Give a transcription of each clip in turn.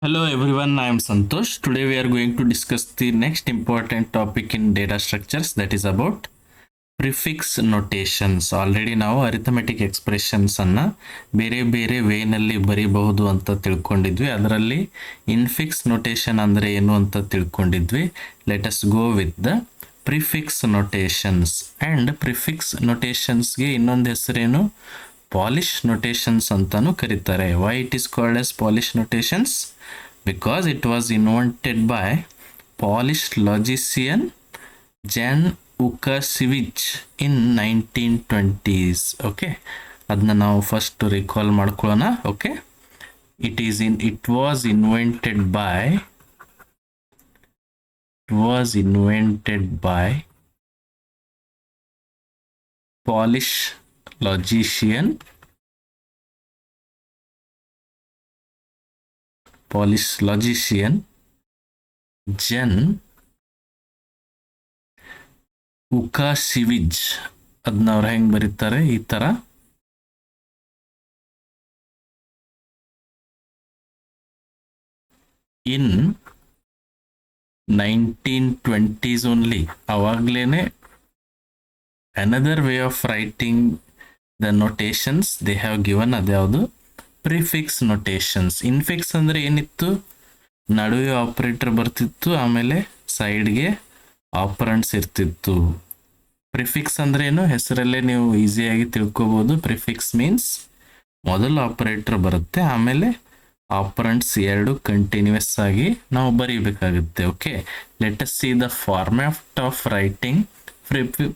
Hello everyone, I am Santosh. Today we are going to discuss the next important topic in data structures, that is about prefix notations. Already ನಾವು arithmetic expressions ಅನ್ನ ಬೇರೆ ಬೇರೆ ವೇನಲ್ಲಿ ಬರೀಬಹುದು ಅಂತ ತಿಳ್ಕೊಂಡಿದ್ವಿ. ಅದರಲ್ಲಿ ಇನ್ಫಿಕ್ಸ್ notation ಅಂದ್ರೆ ಏನು ಅಂತ ತಿಳ್ಕೊಂಡಿದ್ವಿ. Let us go with the prefix notations. And prefix ನೋಟೇಷನ್ಸ್ಗೆ ಇನ್ನೊಂದು ಹೆಸರೇನು, ಪಾಲಿಶ್ ನೋಟೇಷನ್ಸ್ ಅಂತಾನು ಕರೀತಾರೆ. Why it is called as Polish notations? Because it was invented by Polish logician Jan ಉಕಾಸಿವಿಚ್ ಇನ್ 1920s. ಓಕೆ, ಅದನ್ನ ನಾವು ಫಸ್ಟ್ ರಿಕಾಲ್ ಮಾಡ್ಕೊಳ್ಳೋಣ. Okay, it was invented by Polish logician Jan ಉಕಾಸಿವಿಜ್. ಅದನ್ನ ಅವ್ರು ಹೆಂಗ್ ಬರೀತಾರೆ ಈ ತರ, ಇನ್ 1920s ಓನ್ಲಿ. ಅವಾಗ್ಲೇನೆ another way of writing the notations they have given. ಅದ್ಯಾವುದು? Prefix notations. ಇನ್ಫಿಕ್ಸ್ ಅಂದ್ರೆ ಏನಿತ್ತು, ನಡುವೆ ಆಪರೇಟರ್ ಬರ್ತಿತ್ತು, ಆಮೇಲೆ ಸೈಡ್ಗೆ ಆಪರೆಂಟ್ಸ್ ಇರ್ತಿತ್ತು. ಪ್ರಿಫಿಕ್ಸ್ ಅಂದ್ರೆ ಏನು, ಹೆಸರಲ್ಲೇ ನೀವು ಈಸಿಯಾಗಿ ತಿಳ್ಕೊಬಹುದು. ಪ್ರಿಫಿಕ್ಸ್ ಮೀನ್ಸ್ ಮೊದಲು ಆಪರೇಟರ್ ಬರುತ್ತೆ, ಆಮೇಲೆ ಆಪರೆಂಟ್ಸ್ ಎರಡು ಕಂಟಿನ್ಯೂಸ್ ಆಗಿ ನಾವು ಬರೀಬೇಕಾಗುತ್ತೆ. Okay, let us see the format of writing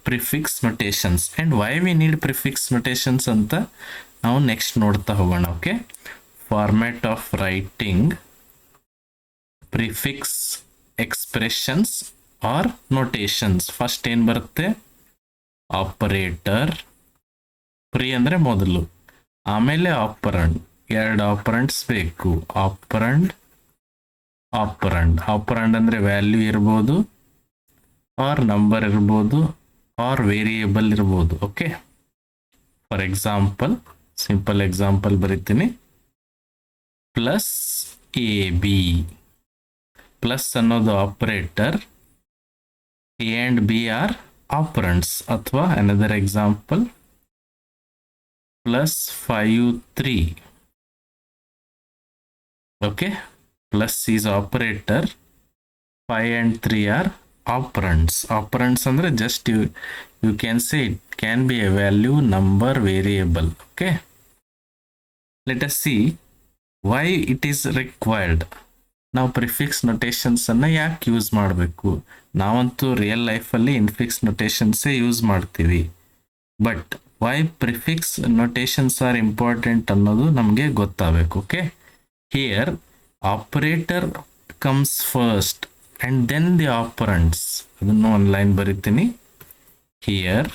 prefix notations and why we need prefix notations ಅಂತ ನಾವು ನೆಕ್ಸ್ಟ್ ನೋಡ್ತಾ ಹೋಗೋಣ. Okay, format of writing prefix expressions or notations. First ಏನ್ ಬರುತ್ತೆ, ಆಪರೇಟರ್. ಪ್ರಿ ಅಂದ್ರೆ ಮೊದಲು, ಆಮೇಲೆ ಆಪರಂಡ್. ಎರಡು ಆಪರಂಡ್ಸ್ ಬೇಕು, ಆಪರಂಡ್ ಅಂದ್ರೆ ವ್ಯಾಲ್ಯೂ ಇರ್ಬೋದು, ಆರ್ ನಂಬರ್ ಇರ್ಬೋದು, ಆರ್ ವೇರಿಯೇಬಲ್ ಇರ್ಬೋದು. Okay, for example, simple example ಬರೀತೀನಿ. Plus A B. ಪ್ಲಸ್ ಅನ್ನೋದು operator, A and B are operands. ಅಥವಾ another example, plus 5 3. Okay, plus is operator, 5 and 3 are operands. Operands ಅಂದ್ರೆ just you can say it can be a value, number, variable. Okay, let us see why it is required. ನಾವು prefix notations ಅನ್ನ ಯಾಕೆ use ಮಾಡಬೇಕು? ನಾವಂತೂ real ಲೈಫಲ್ಲಿ infix ನೋಟೇಷನ್ಸೇ use ಮಾಡ್ತೀವಿ. But why prefix notations are important ಅನ್ನೋದು ನಮಗೆ ಗೊತ್ತಾಗಬೇಕು. Okay, here operator comes first and then the operands. ಅದನ್ನು ಒಂದು ಲೈನ್ ಬರೀತೀನಿ. Here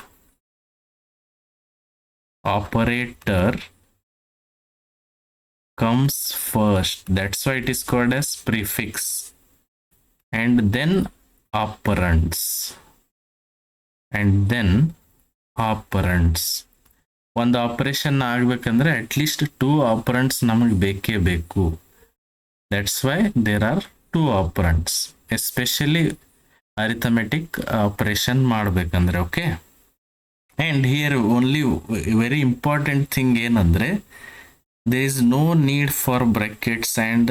operator comes first, that's why it is called as prefix, and then operands. ಒಂದು operation ಆಗ್ಬೇಕಂದ್ರೆ at least 2 operands ನಮಗೆ ಬೇಕೇ ಬೇಕು. That's why there are 2 operands, especially arithmetic operation ಮಾಡ್ಬೇಕಂದ್ರೆ. Okay, and here only very important thing ಏನಂದ್ರೆ, there is no need for brackets and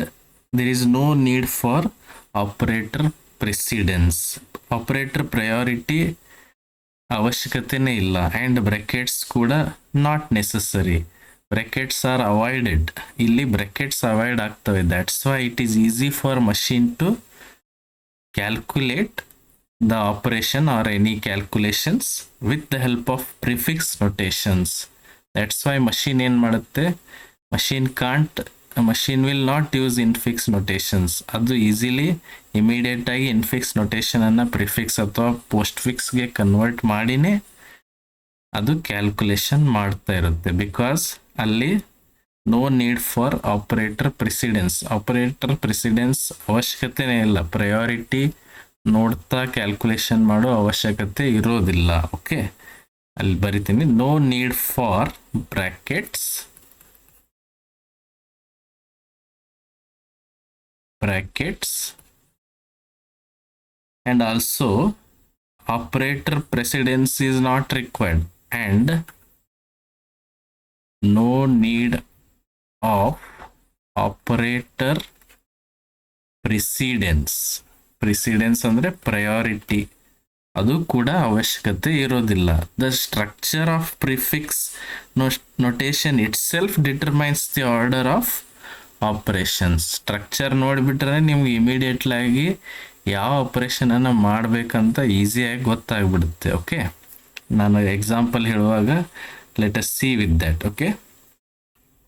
there is no need for operator precedence. Operator priority ಅವಶ್ಯಕತೆನೇ ಇಲ್ಲ, and brackets ಕೂಡ not necessary. Brackets are avoided. ಇಲ್ಲಿ brackets avoid ಆಗ್ತವೆ. That's why it is easy for machine to calculate the operation or any calculations with the help of prefix notations. That's why machine ಏನ್ ಮಾಡುತ್ತೆ, machine will not use infix notations. ಅದು easily immediate ಆಗಿ infix notation ಅನ್ನ prefix ಅಥವಾ postfix ಗೆ convert ಮಾಡಿನೇ ಅದು calculation ಮಾಡ್ತಾ ಇರುತ್ತೆ. ಬಿಕಾಸ್ ಅಲ್ಲಿ no need for operator precedence ಅವಶ್ಯಕತೆನೇ ಇಲ್ಲ. ಪ್ರಯಾರಿಟಿ ನೋಡ್ತಾ ಕ್ಯಾಲ್ಕುಲೇಷನ್ ಮಾಡೋ ಅವಶ್ಯಕತೆ ಇರೋದಿಲ್ಲ. ಓಕೆ, ಅಲ್ಲಿ ಬರಿತೀನಿ, no need for brackets brackets, and also operator precedence is not required and no need of operator precedence ಅಂದ್ರೆ priority ಅದು ಕೂಡ ಅವಶ್ಯಕತೆ ಇರೋದಿಲ್ಲ. The structure of prefix notation itself determines the order of operations. Structure ನೋಡಿಬಿಟ್ರೆ ನಿಮ್ಗೆ ಇಮಿಡಿಯೇಟ್ಲಾಗಿ ಯಾವ ಆಪರೇಷನನ್ನು ಮಾಡಬೇಕಂತ ಈಸಿಯಾಗಿ ಗೊತ್ತಾಗ್ಬಿಡುತ್ತೆ. ಓಕೆ, ನಾನು ಎಕ್ಸಾಂಪಲ್ ಹೇಳುವಾಗ let us C with that. Okay,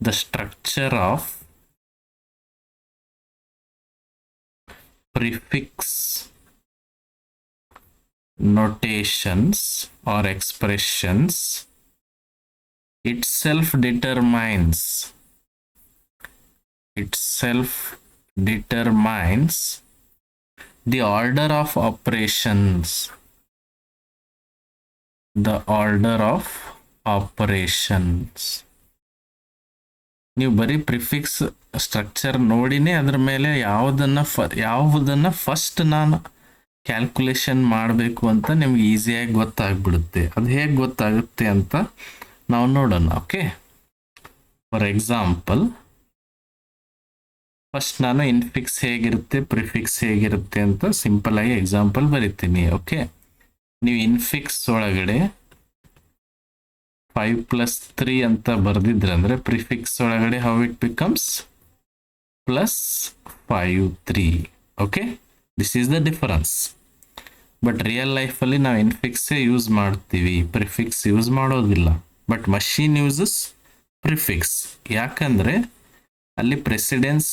the structure of prefix notations or expressions itself determines the order of operations. ನೀವು ಬರೀ ಪ್ರಿಫಿಕ್ಸ್ ಸ್ಟ್ರಕ್ಚರ್ ನೋಡಿನೇ ಅದ್ರ ಮೇಲೆ ಯಾವುದನ್ನ ಫಸ್ಟ್ ನಾನು ಕ್ಯಾಲ್ಕುಲೇಷನ್ ಮಾಡಬೇಕು ಅಂತ ನಿಮ್ಗೆ ಈಸಿಯಾಗಿ ಗೊತ್ತಾಗ್ಬಿಡುತ್ತೆ. ಅದು ಹೇಗೆ ಗೊತ್ತಾಗುತ್ತೆ ಅಂತ ನಾವು ನೋಡೋಣ. ಓಕೆ, ಫಾರ್ ಎಕ್ಸಾಂಪಲ್ ಫಸ್ಟ್ ನಾನು ಇನ್ಫಿಕ್ಸ್ ಹೇಗಿರುತ್ತೆ, ಪ್ರಿಫಿಕ್ಸ್ ಹೇಗಿರುತ್ತೆ ಅಂತ ಸಿಂಪಲ್ ಆಗಿ ಎಕ್ಸಾಂಪಲ್ ಬರಿತೀನಿ. ಓಕೆ, ನೀವು ಇನ್ಫಿಕ್ಸ್ ಒಳಗಡೆ 5+3 ಅಂತ ಬರ್ದಿದ್ರೆ ಅಂದ್ರೆ ಪ್ರಿಫಿಕ್ಸ್ ಒಳಗಡೆ how it becomes +5 3. Okay, this is the difference. But real ಲೈಫಲ್ಲಿ ನಾವು ಇನ್ಫಿಕ್ಸೇ ಯೂಸ್ ಮಾಡ್ತೀವಿ, ಪ್ರಿಫಿಕ್ಸ್ ಯೂಸ್ ಮಾಡೋದಿಲ್ಲ. But machine uses prefix. ಯಾಕಂದರೆ ಅಲ್ಲಿ ಪ್ರೆಸಿಡೆನ್ಸ್,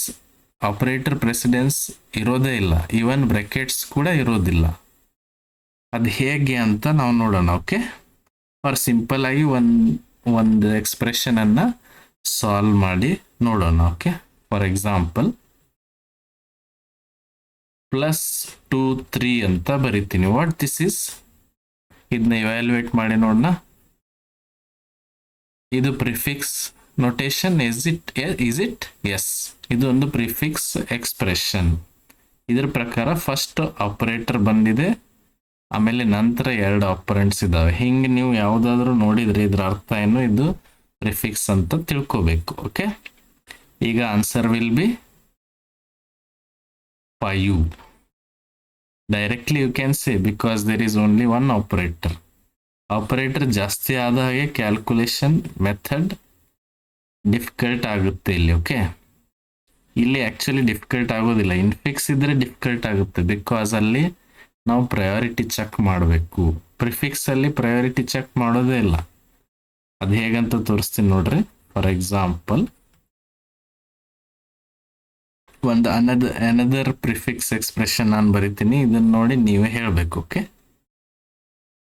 ಆಪರೇಟರ್ ಪ್ರೆಸಿಡೆನ್ಸ್ ಇರೋದೇ ಇಲ್ಲ, ಈವನ್ ಬ್ರ್ಯಾಕೆಟ್ಸ್ ಕೂಡ ಇರೋದಿಲ್ಲ. ಅದು ಹೇಗೆ ಅಂತ ನಾವು ನೋಡೋಣ. ಓಕೆ, ಫಾರ್ ಸಿಂಪಲ್ ಆಗಿ ಒಂದು ಎಕ್ಸ್ಪ್ರೆಷನನ್ನು ಸಾಲ್ವ್ ಮಾಡಿ ನೋಡೋಣ. ಓಕೆ, ಫಾರ್ ಎಕ್ಸಾಂಪಲ್ +2 3 ಅಂತ ಬರಿತೀನಿ. ವಾಟ್ ದಿಸ್ ಇಸ್, ಇದನ್ನ ಇವ್ಯಾಲ್ಯೂಯೇಟ್ ಮಾಡಿ ನೋಡೋಣ. ಇದು prefix notation. Is it yes, ಇದು ಒಂದು ಪ್ರಿಫಿಕ್ಸ್ ಎಕ್ಸ್ಪ್ರೆಷನ್. ಇದ್ರ ಪ್ರಕಾರ ಫಸ್ಟ್ ಆಪರೇಟರ್ ಬಂದಿದೆ, ಆಮೇಲೆ ನಂತರ 2 ಆಪರೆಂಟ್ಸ್ ಇದಾವೆ. ಹಿಂಗೆ ನೀವು ಯಾವುದಾದ್ರೂ ನೋಡಿದ್ರೆ ಇದ್ರ ಅರ್ಥ ಏನು, ಇದು ಪ್ರಿಫಿಕ್ಸ್ ಅಂತ ತಿಳ್ಕೋಬೇಕು. ಓಕೆ, ಈಗ answer will be 5. Directly you can say because there is only one operator. Operator ಜಾಸ್ತಿ ಆದ ಹಾಗೆ ಕ್ಯಾಲ್ಕುಲೇಷನ್ ಮೆಥಡ್ ಡಿಫಿಕಲ್ಟ್ ಆಗುತ್ತೆ ಇಲ್ಲಿ. ಓಕೆ, ಇಲ್ಲಿ ಆ್ಯಕ್ಚುಲಿ ಡಿಫಿಕಲ್ಟ್ ಆಗೋದಿಲ್ಲ. ಇನ್ಫಿಕ್ಸ್ ಇದ್ರೆ ಡಿಫಿಕಲ್ಟ್ ಆಗುತ್ತೆ ಬಿಕಾಸ್ ಅಲ್ಲಿ ನಾವು ಪ್ರಯಾರಿಟಿ ಚೆಕ್ ಮಾಡಬೇಕು. ಪ್ರಿಫಿಕ್ಸ್ ಅಲ್ಲಿ ಪ್ರಯಾರಿಟಿ ಚೆಕ್ ಮಾಡೋದೇ ಇಲ್ಲ. ಅದು ಹೇಗಂತ ತೋರಿಸ್ತೀನಿ ನೋಡ್ರಿ. ಫಾರ್ ಎಕ್ಸಾಂಪಲ್ ಒಂದು ಅನದರ್ ಪ್ರಿಫಿಕ್ಸ್ ಎಕ್ಸ್ಪ್ರೆಷನ್ ನಾನು ಬರಿತೀನಿ, ಇದನ್ನ ನೋಡಿ ನೀವೇ ಹೇಳಬೇಕು. ಓಕೆ,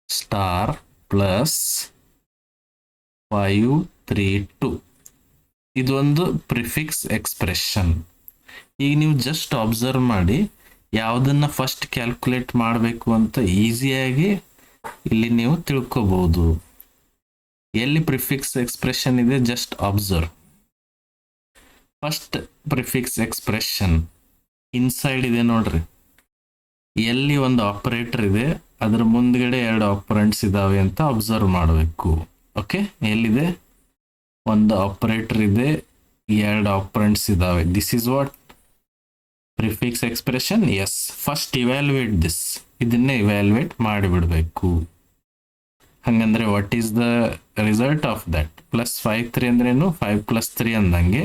*+5 3 2 ಇದು ಒಂದು ಪ್ರಿಫಿಕ್ಸ್ ಎಕ್ಸ್ಪ್ರೆಷನ್. ಈಗ ನೀವು ಜಸ್ಟ್ ಅಬ್ಸರ್ವ್ ಮಾಡಿ ಯಾವುದನ್ನ ಫಸ್ಟ್ ಕ್ಯಾಲ್ಕುಲೇಟ್ ಮಾಡಬೇಕು ಅಂತ ಈಸಿಯಾಗಿ ಇಲ್ಲಿ ನೀವು ತಿಳ್ಕೋಬಹುದು. ಎಲ್ಲಿ ಪ್ರಿಫಿಕ್ಸ್ ಎಕ್ಸ್ಪ್ರೆಷನ್ ಇದೆ just observe. First prefix expression inside ಇದೆ ನೋಡ್ರಿ. ಎಲ್ಲಿ ಒಂದು ಆಪರೇಟರ್ ಇದೆ ಅದರ ಮುಂದ್ಗಡೆ 2 ಆಪರೆಂಟ್ಸ್ ಇದಾವೆ ಅಂತ ಅಬ್ಸರ್ವ್ ಮಾಡಬೇಕು. ಓಕೆ, ಎಲ್ಲಿದೆ, ಒಂದು ಆಪರೇಟರ್ ಇದೆ, 2 ಆಪರೆಂಟ್ಸ್ ಇದಾವೆ. This is what prefix expression. Yes, first evaluate this, ಇದನ್ನೇ ಇವ್ಯಾಲ್ಯೂಯೇಟ್ ಮಾಡಿಬಿಡ್ಬೇಕು. ಹಂಗಂದ್ರೆ what is the result of that? +5 3 ಅಂದ್ರೇನು, 5 + 3 ಅಂದಂಗೆ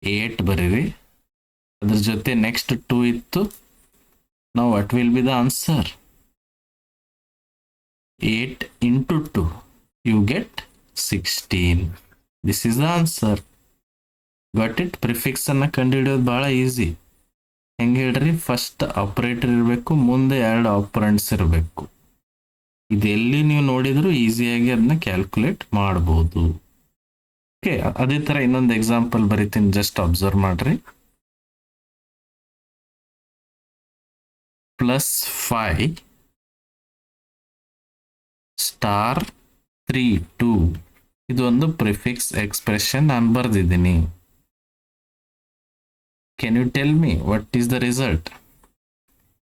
8 ಬರೀರಿ. ಅದ್ರ ಜೊತೆ ನೆಕ್ಸ್ಟ್ 2 ಇತ್ತು. ನಾವು what will be the answer? 8 × 2 you get 16. This is the answer. Got it? Prefix ಅನ್ನ ಕಂಡುಹಿಡಿಯೋದು ಬಹಳ ಈಸಿ. ಹೆಂಗೆ ಹೇಳ್ರಿ? ಫಸ್ಟ್ ಆಪರೇಟರ್ ಇರಬೇಕು, ಮುಂದೆ 2 ಆಪರೆಂಟ್ಸ್ ಇರಬೇಕು. ಇದೆಲ್ಲಿ ನೀವು ನೋಡಿದ್ರು ಈಸಿಯಾಗಿ ಅದನ್ನ ಕ್ಯಾಲ್ಕುಲೇಟ್ ಮಾಡಬಹುದು. ಓಕೆ, ಅದೇ ತರ ಇನ್ನೊಂದು ಎಕ್ಸಾಂಪಲ್ ಬರೀತೀನಿ, ಜಸ್ಟ್ ಅಬ್ಸರ್ವ್ ಮಾಡ್ರಿ. +5 *3 2 ಇದು ಒಂದು ಪ್ರಿಫಿಕ್ಸ್ ಎಕ್ಸ್ಪ್ರೆಷನ್ ನಾನು ಬರ್ದಿದ್ದೀನಿ. Can you tell me what is the result?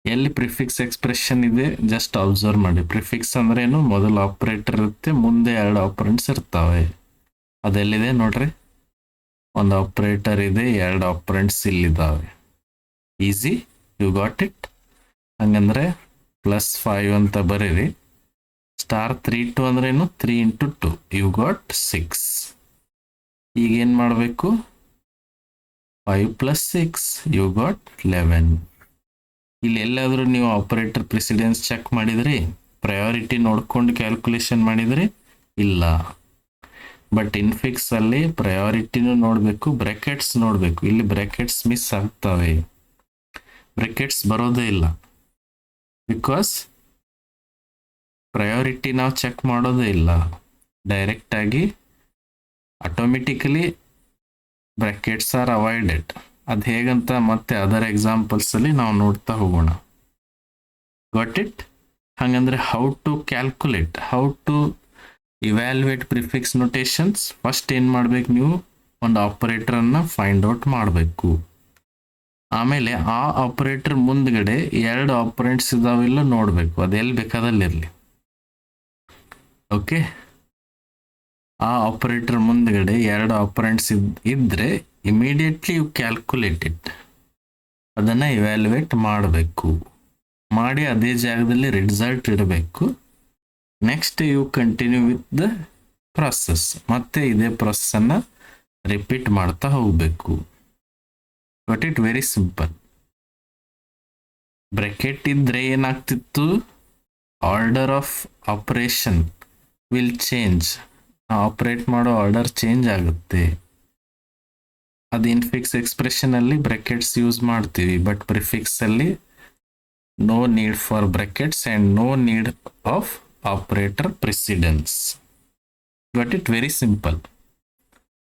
ಎಲ್ಲಿ ಪ್ರಿಫಿಕ್ಸ್ ಎಕ್ಸ್ಪ್ರೆಷನ್ ಇದೆ ಜಸ್ಟ್ ಅಬ್ಸರ್ವ್ ಮಾಡಿ. ಪ್ರಿಫಿಕ್ಸ್ ಅಂದ್ರೇನು? ಮೊದಲು ಆಪರೇಟರ್ ಇರುತ್ತೆ, ಮುಂದೆ 2 ಆಪರೆಂಟ್ಸ್ ಇರ್ತವೆ. ಅದೆಲ್ಲಿದೆ ನೋಡ್ರಿ, ಒಂದು ಆಪರೇಟರ್ ಇದೆ, 2 ಆಪರೆಂಟ್ಸ್ ಇಲ್ಲಿದ್ದಾವೆ. Easy, you got it. ಹಂಗಂದ್ರೆ +5 ಅಂತ ಬರೀರಿ. *3 ಅಂದ್ರೇನು? 3 × 2, ಯು ಗಾಟ್ 6. ಈಗ ಏನು ಮಾಡಬೇಕು? 5 + 6, ಯು ಗಾಟ್ 11. ಇಲ್ಲಿ ಎಲ್ಲಾದರೂ ನೀವು ಆಪರೇಟರ್ ಪ್ರೆಸಿಡೆನ್ಸ್ ಚೆಕ್ ಮಾಡಿದ್ರಿ? ಪ್ರಯಾರಿಟಿ ನೋಡ್ಕೊಂಡು ಕ್ಯಾಲ್ಕುಲೇಷನ್ ಮಾಡಿದ್ರಿ? ಇಲ್ಲ. ಬಟ್ ಇನ್ಫಿಕ್ಸ್ ಅಲ್ಲಿ ಪ್ರಯಾರಿಟಿನೂ ನೋಡಬೇಕು, ಬ್ರ್ಯಾಕೆಟ್ಸ್ ನೋಡಬೇಕು. ಇಲ್ಲಿ ಬ್ರ್ಯಾಕೆಟ್ಸ್ ಮಿಸ್ ಆಗ್ತವೆ, ಬ್ರ್ಯಾಕೆಟ್ಸ್ ಬರೋದೇ ಇಲ್ಲ. ಬಿಕಾಸ್ ಪ್ರಯಾರಿಟಿ ನಾವು ಚೆಕ್ ಮಾಡೋದೇ ಇಲ್ಲ, ಡೈರೆಕ್ಟ್ ಆಗಿ ಆಟೋಮೆಟಿಕಲಿ ಬ್ರ್ಯಾಕೆಟ್ಸ್ ಆರ್ ಅವಾಯ್ಡೆಡ್. ಅದು ಹೇಗಂತ ಮತ್ತೆ ಅದರ್ ಎಕ್ಸಾಂಪಲ್ಸ್ ಅಲ್ಲಿ ನಾವು ನೋಡ್ತಾ ಹೋಗೋಣ. Got it? ಹಾಗಂದ್ರೆ how to calculate, how to evaluate prefix notations. First ಏನು ಮಾಡ್ಬೇಕು ನೀವು? ಒಂದು ಆಪರೇಟರನ್ನು ಫೈಂಡ್ ಔಟ್ ಮಾಡಬೇಕು. ಆಮೇಲೆ ಆ ಆಪರೇಟರ್ ಮುಂದ್ಗಡೆ 2 ಆಪರೆಂಟ್ಸ್ ಇದಾವಿಲ್ಲ ನೋಡಬೇಕು, ಅದೆಲ್ಲಿ ಬೇಕಾದಲ್ಲಿರಲಿ. ಓಕೆ, ಆ ಆಪರೇಟರ್ ಮುಂದ್ಗಡೆ 2 ಆಪರೆಂಟ್ಸ್ ಇದ್ರೆ ಇಮಿಡಿಯೇಟ್ಲಿ ಯು ಕ್ಯಾಲ್ಕುಲೇಟ್ ಇಟ್. ಅದನ್ನು ಇವ್ಯಾಲ್ಯುವೇಟ್ ಮಾಡಬೇಕು. ಮಾಡಿ ಅದೇ ಜಾಗದಲ್ಲಿ ರಿಸಲ್ಟ್ ಇಡಬೇಕು. Next you continue with the process. ಮತ್ತೆ ಇದೇ ಪ್ರಾಸೆಸ್ಸನ್ನು ರಿಪೀಟ್ ಮಾಡ್ತಾ ಹೋಗಬೇಕು. But it very simple. Bracket ಇದ್ರೆ ಏನಾಗ್ತಿತ್ತು? Order of operation will change. Operate ಮಾಡೋ ಆರ್ಡರ್ ಚೇಂಜ್ ಆಗುತ್ತೆ. ಅದು ಇನ್ಫಿಕ್ಸ್ ಎಕ್ಸ್ಪ್ರೆಷನ್ ಅಲ್ಲಿ ಬ್ರ್ಯಾಕೆಟ್ಸ್ ಯೂಸ್ ಮಾಡ್ತೀವಿ, ಬಟ್ ಪ್ರಿಫಿಕ್ಸ್ ಅಲ್ಲಿ no need for brackets and no need of operator precedence. But it very simple.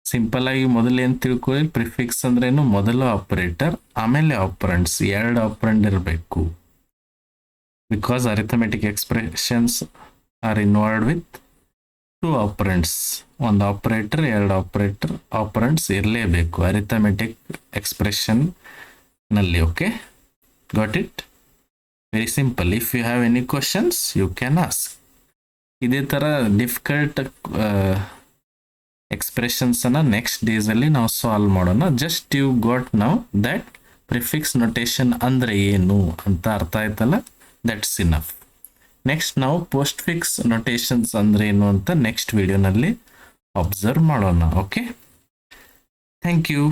Simple ಆಗಿ ಮೊದಲು ಏನು ತಿಳ್ಕೊಳ್ಳಿ, ಪ್ರಿಫಿಕ್ಸ್ ಅಂದ್ರೇನು? ಮೊದಲು ಆಪರೇಟರ್, ಆಮೇಲೆ ಆಪರೆಂಟ್ಸ್, 2 ಆಪರೆಂಟ್ ಇರಬೇಕು. Because arithmetic expressions are involved with 2 operands. ಒಂದು ಆಪರೇಟರ್, 2 ಆಪರೆಂಟ್ಸ್ ಇರಲೇಬೇಕು ಅರಿಥಮೆಟಿಕ್ ಎಕ್ಸ್ಪ್ರೆಷನ್ ನಲ್ಲಿ. Okay, got it? Very simple. If you have any questions you can ask. ಇದೇ ಥರ ಡಿಫಿಕಲ್ಟ್ ಎಕ್ಸ್ಪ್ರೆಷನ್ಸ್ ಅನ್ನ ನೆಕ್ಸ್ಟ್ ಡೇಸ್ ಅಲ್ಲಿ ನಾವು ಸಾಲ್ವ್ ಮಾಡೋಣ. Just you got now that prefix notation ಅಂದ್ರೆ ಏನು ಅಂತ ಅರ್ಥ ಆಯ್ತಲ್ಲ, ದಟ್ಸ್ ಇನಫ್. ನೆಕ್ಸ್ಟ್ ನಾವು ಪೋಸ್ಟ್ ಫಿಕ್ಸ್ ನೊಟೇಷನ್ಸ್ ಅಂದ್ರೆ ಏನು ಅಂತ ನೆಕ್ಸ್ಟ್ ವಿಡಿಯೋನಲ್ಲಿ ಅಬ್ಸರ್ವ್ ಮಾಡೋಣ. Okay, thank you.